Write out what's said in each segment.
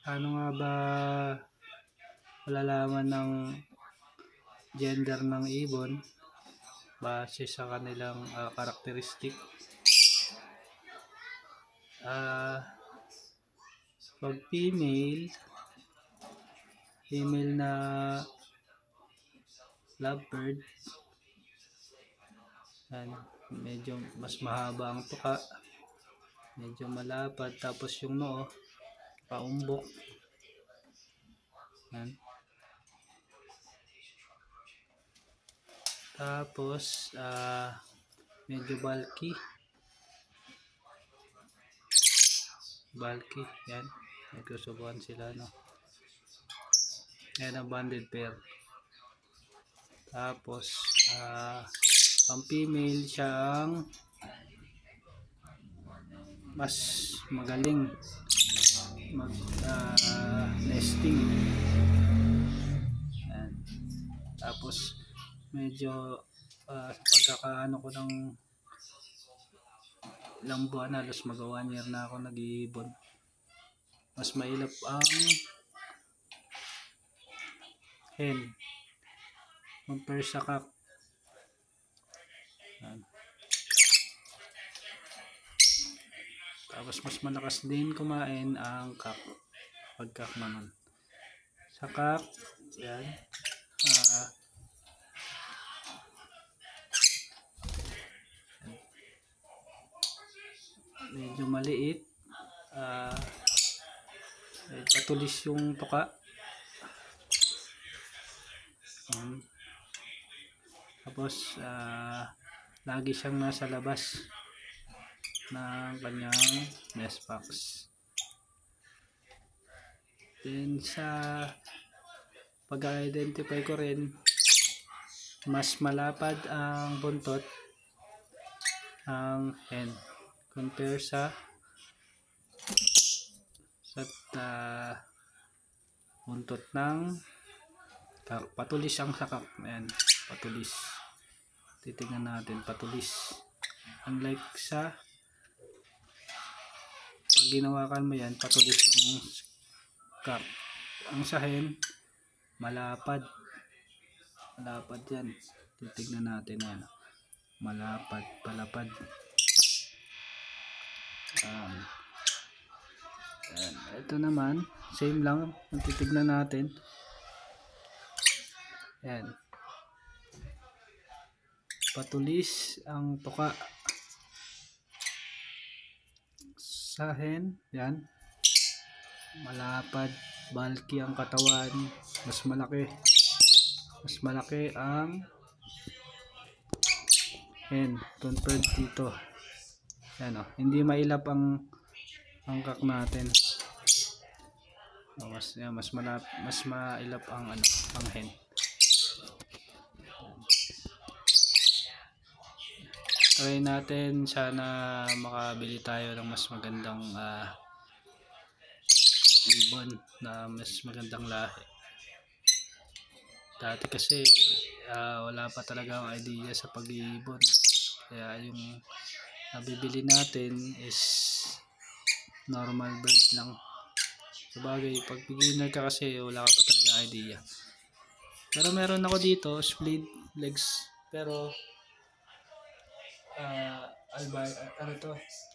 Paano nga ba malalaman ng gender ng ibon base sa kanilang karakteristik? Pag female na lovebird, yan, medyo mas mahaba ang tuka, medyo malapad, tapos yung noo paumbok. Yan. Tapos medyo bulky, yan, nagsusubuan sila, no? Yan ang banded pair. Tapos ang female siya ang mas magaling mag nesting. Yan. Tapos medyo sa pagkakaano ko ng ilang buwan, halos mag 1 year na ako nag-iibon, mas mailap ang hen compare sa cock. Yan. Tapos mas malakas din kumain ang cock, pag cock naman. Sa cock, yan, medyo maliit, patulis yung tuka. Tapos lagi siyang nasa labas ng kanyang nest box. Then sa pag-identify ko rin, mas malapad ang buntot ang hen compare sa buntot ng cock. Patulis ang sakak. Ayan, patulis. Titignan natin, patulis. Unlike sa pag ginawakan mo yan, patulis yung cock. Ang sa hen, malapad yan. Titignan natin, yan, malapad, palapad. Ito naman same lang ang titignan natin. Yan, patulis ang tuka sa hen. Yan, malapad, bulky ang katawan, mas malaki ang hen compared dito. Yan, hindi mailap ang cock natin. Mas mailap ang ang hen. Try natin, sana makabili tayo ng mas magandang ibon na mas magandang lahi. Dati kasi wala pa talagang idea sa pag-iibon, kaya yung nabibili natin is normal bird lang. Sabagay, pag beginner ka kasi wala ka pa talaga idea. Pero meron ako dito split legs, pero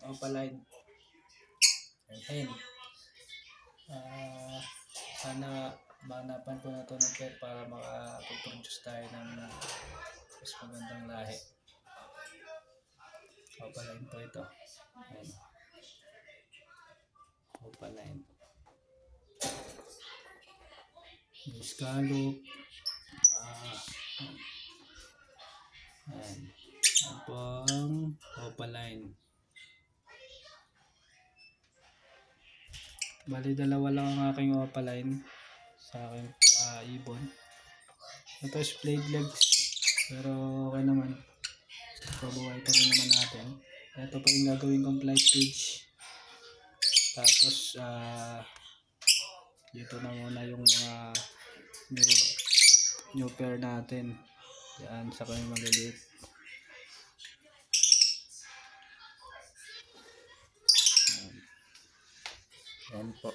opaline hen. Sana mahanapan ko na to ng pair para makapag-produce tayo ng mas magandang lahi. Opaline po ito. Ayan. Opaline. Scallop. Ayan. Ang opaline. Bali, dalawa lang ang aking opaline sa aking ibon. Ito is splayed legs, pero okay naman, pabuhay pa rin naman natin. Ito pa yung gagawin kong flight stage. Tapos dito na muna yung mga new pair natin. Yan, sa kanyang maliliit. Yan po.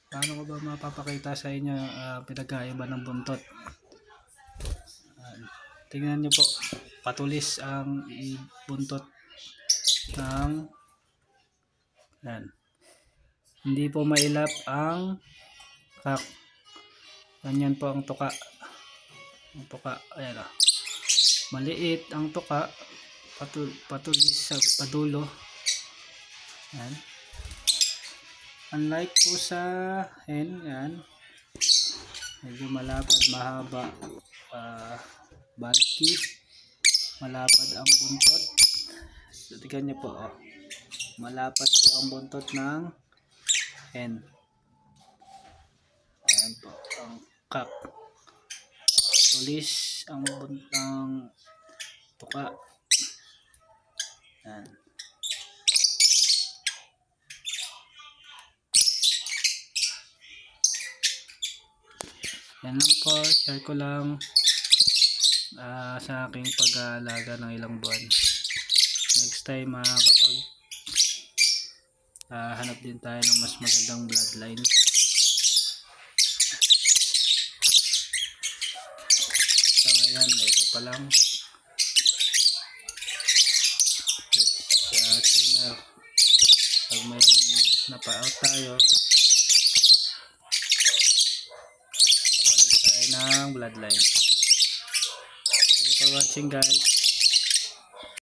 Paano ko ba mapapakita sa inyo pinagkaiba ng buntot? Tingnan nyo po, patulis ang buntot ng yan. Hindi po mailap ang kak. Ganyan po ang tuka. Ang tuka, ayan o. Maliit ang tuka, patulis sa padulo. Yan. Unlike po sa hen, yan. Medyo malapad, mahaba, bulky, malapad ang buntot. So, tignan nyo po, oh. Malapad po ang buntot ng hen. Ayan po, ang cock. Tulis ang buntang tuka. Ayan. Yan lang po, share ko lang sa aking pag-aalaga ng ilang buwan. Next time kapag hanap din tayo ng mas magandang bloodline. So ngayon, ito pa lang. Sooner, pag may napa-out tayo, ng bloodline. Thank you for watching, guys.